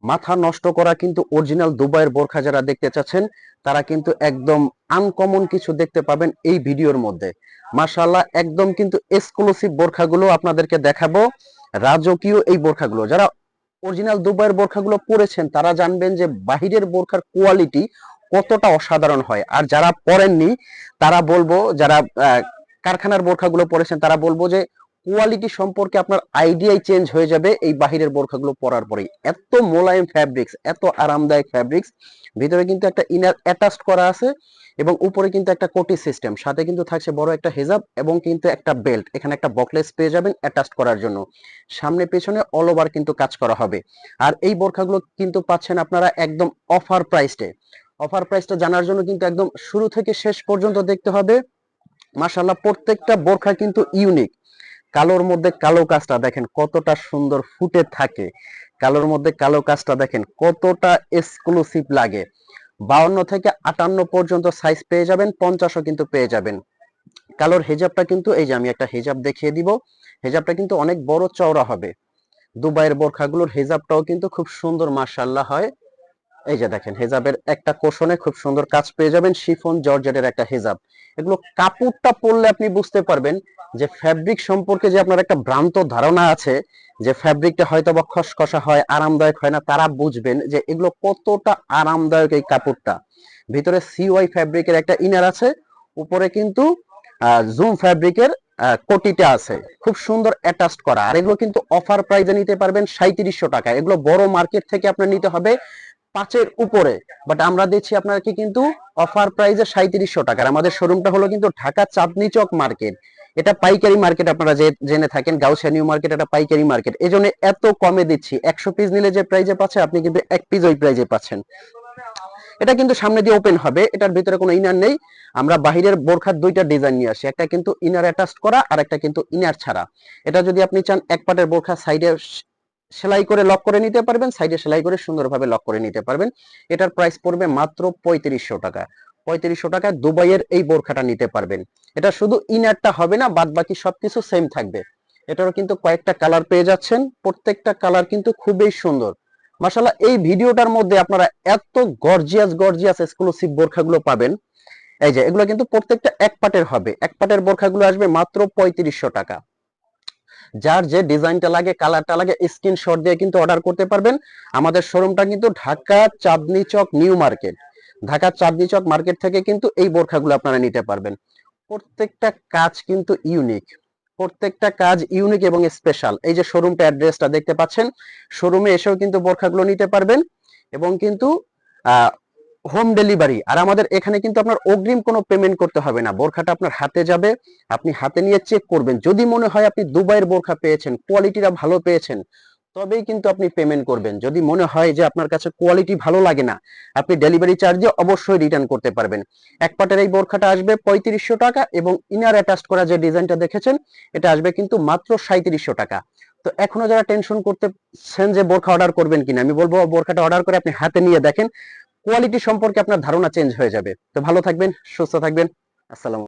মাথা নষ্ট করা কিন্তু অরিজিনাল দুবাইয়ের বোরখা যারা দেখতে চাচ্ছেন তারা কিন্তু একদম আনকমন কিছু দেখতে পাবেন এই ভিডিওর মধ্যে। মাশাআল্লাহ, একদম কিন্তু এক্সক্লুসিভ বোরখাগুলো আপনাদেরকে দেখাবো। রাজকীয় এই বোরখাগুলো যারা অরিজিনাল দুবাইয়ের বোরখাগুলো পরেছেন তারা জানবেন যে বাহিরের বোরখার কোয়ালিটি কতটা অসাধারণ হয়। আর যারা পরেননি তারা বলবো, যারা কারখানার বোরখাগুলো পরেছেন তারা বলবো যে কোয়ালিটি সম্পর্কে আপনার আইডিয়াই চেঞ্জ হয়ে যাবে এই বাহিরের বোরখাগুলো পরার পরেই। এত মোলায়েম ফ্যাব্রিক্স, এত আরামদায়ক ফ্যাব্রিক্স, ভিতরে কিন্তু একটা ইনার অ্যাটাচড করা আছে এবং উপরে কিন্তু একটা কোটি সিস্টেম, সাথে কিন্তু থাকছে বড় একটা হেজাব এবং কিন্তু একটা বেল্ট। এখানে একটা বকলেস পেয়ে যাবেন অ্যাটাচড করার জন্য। সামনে পেছনে অল ওভার কিন্তু কাজ করা হবে। আর এই বোরখাগুলো কিন্তু পাচ্ছেন আপনারা একদম অফার প্রাইসে। অফার প্রাইসটা জানার জন্য কিন্তু একদম শুরু থেকে শেষ পর্যন্ত দেখতে হবে। মাশাআল্লাহ, প্রত্যেকটা বোরখা কিন্তু ইউনিক। কালোর মধ্যে কালো কাজটা দেখেন কতটা সুন্দর ফুটে থাকে। কালোর মধ্যে কালো কাজটা দেখেন কতটা এক্সক্লুসিভ লাগে। 52 থেকে 58 পর্যন্ত সাইজ পেয়ে যাবেন, 50ও কিন্তু পেয়ে যাবেন। কালোর হেজাবটা কিন্তু এই যে আমি একটা হেজাব দেখিয়ে দিব। হেজাবটা কিন্তু অনেক বড় চওড়া হবে। দুবাইয়ের বোরখাগুলোর হেজাবটাও কিন্তু খুব সুন্দর মাশাআল্লাহ হয়। এই যে দেখেন হেজাবের একটা কোশনে খুব সুন্দর কাজ পেয়ে যাবেন, শিফন জর্জেটের একটা হেজাব। এগুলো কাপড়টা পরলে আপনি বুঝতে পারবেন যে ফ্যাব্রিক সম্পর্কে যে আপনার একটা ভ্রান্ত ধারণা আছে যে ফ্যাব্রিকটা হয়তো বা খসখসা হয়, আরামদায়ক হয় না, তারা বুঝবেন যে এগুলো কতটা আরামদায়ক। এই কাপড়টা ভিতরে সিওয়াই ফ্যাব্রিকের একটা ইনার আছে, উপরে কিন্তু জুম ফ্যাব্রিকের কোটিটা আছে, খুব সুন্দর অ্যাটাচড করা। আর এগুলো কিন্তু অফার প্রাইসে নিতে পারবেন 3700 টাকা। এগুলো বড় মার্কেট থেকে আপনার নিতে হবে 5-এর উপরে, বাট আমরা দিচ্ছি আপনাকে কিন্তু অফার প্রাইসে 3700 টাকার। আমাদের শোরুমটা হলো কিন্তু ঢাকা চাঁদনী চক মার্কেট। এটা পাইকারি মার্কেট, আপনারা যে জেনে থাকেন গাউসিয়া নিউ মার্কেট এটা পাইকারি মার্কেট, এই জন্য এত কমে দিচ্ছি। 100 পিস নিলে যে প্রাইসে পাচ্ছেন আপনি কিন্তু 1 পিস ওই প্রাইসে পাচ্ছেন। এটা কিন্তু সামনে দিয়ে ওপেন হবে, এটার ভিতরে কোনো ইনার নেই। আমরা বাহিরের বোরখার দুইটা ডিজাইন নিয়ে আসি, একটা কিন্তু ইনার অ্যাটাচড করা আর একটা কিন্তু ইনার ছাড়া। এটা যদি আপনি চান এক পাটের বোরখা সাইডে সেলাই করে লক করে নিতে পারবেন, সাইডে সেলাই করে সুন্দরভাবে লক করে নিতে পারবেন। এটার প্রাইস পড়বে মাত্র 3500 টাকা। 3500 টাকায় দুবাইয়ের এই বোরখাটা নিতে পারবেন। এটা শুধু ইনারটা হবে না, বাদ বাকি সবকিছু সেম থাকবে। এটারও কিন্তু কয়েকটা কালার পেয়ে যাচ্ছেন, প্রত্যেকটা কালার কিন্তু খুবই সুন্দর। মাশাআল্লাহ, এই ভিডিওটার মধ্যে আপনারা এত গর্জিয়াস গর্জিয়াস এক্সক্লুসিভ বোরখাগুলো পাবেন। এই যে এগুলো কিন্তু প্রত্যেকটা এক পাটের হবে, এক পাটের বোরখাগুলো আসবে মাত্র 3500 টাকা। যার যে ডিজাইনটা লাগে, কালারটা লাগে, স্ক্রিনশট দিয়ে কিন্তু অর্ডার করতে পারবেন। আমাদের শোরুমটা কিন্তু ঢাকা চাঁদনী চক নিউ মার্কেট। ঢাকা চাঁদনী চক মার্কেট থেকে কিন্তু এই বোরখাগুলো আপনারা নিতে পারবেন। প্রত্যেকটা কাজ কিন্তু ইউনিক, প্রত্যেকটা কাজ ইউনিক এবং স্পেশাল। এই যে শোরুমটা অ্যাড্রেসটা দেখতে পাচ্ছেন, শোরুমে এসেও কিন্তু বোরখাগুলো নিতে পারবেন এবং কিন্তু হোম ডেলিভারি। আর আমাদের এখানে কিন্তু আপনার অগ্রিম কোনো পেমেন্ট করতে হবে না, বোরখাটা আপনার হাতে যাবে, আপনি হাতে নিয়ে চেক করবেন। যদি মনে হয় আপনি দুবাইয়ের বোরখা পেয়েছেন, কোয়ালিটিটা ভালো পেয়েছেন, তবেই কিন্তু আপনি পেমেন্ট করবেন। যদি মনে হয় যে আপনার কাছে কোয়ালিটি ভালো লাগে না, আপনি ডেলিভারি চার্জ দিয়ে অবশ্যই রিটার্ন করতে পারবেন। এক পাটের এই বোরখাটা আসবে 3500 টাকা এবং ইনার অ্যাটাচড করা যে ডিজাইনটা দেখেছেন এটা আসবে কিন্তু মাত্র 3700 টাকা। তো এখনো যারা টেনশন করতেছেন যে বোরখা অর্ডার করবেন কিনা, আমি বলবো বোরখাটা অর্ডার করে আপনি হাতে নিয়ে দেখেন, কোয়ালিটি সম্পর্কে আপনার ধারণা চেঞ্জ হয়ে যাবে। তো ভালো থাকবেন, সুস্থ থাকবেন। আসসালাম।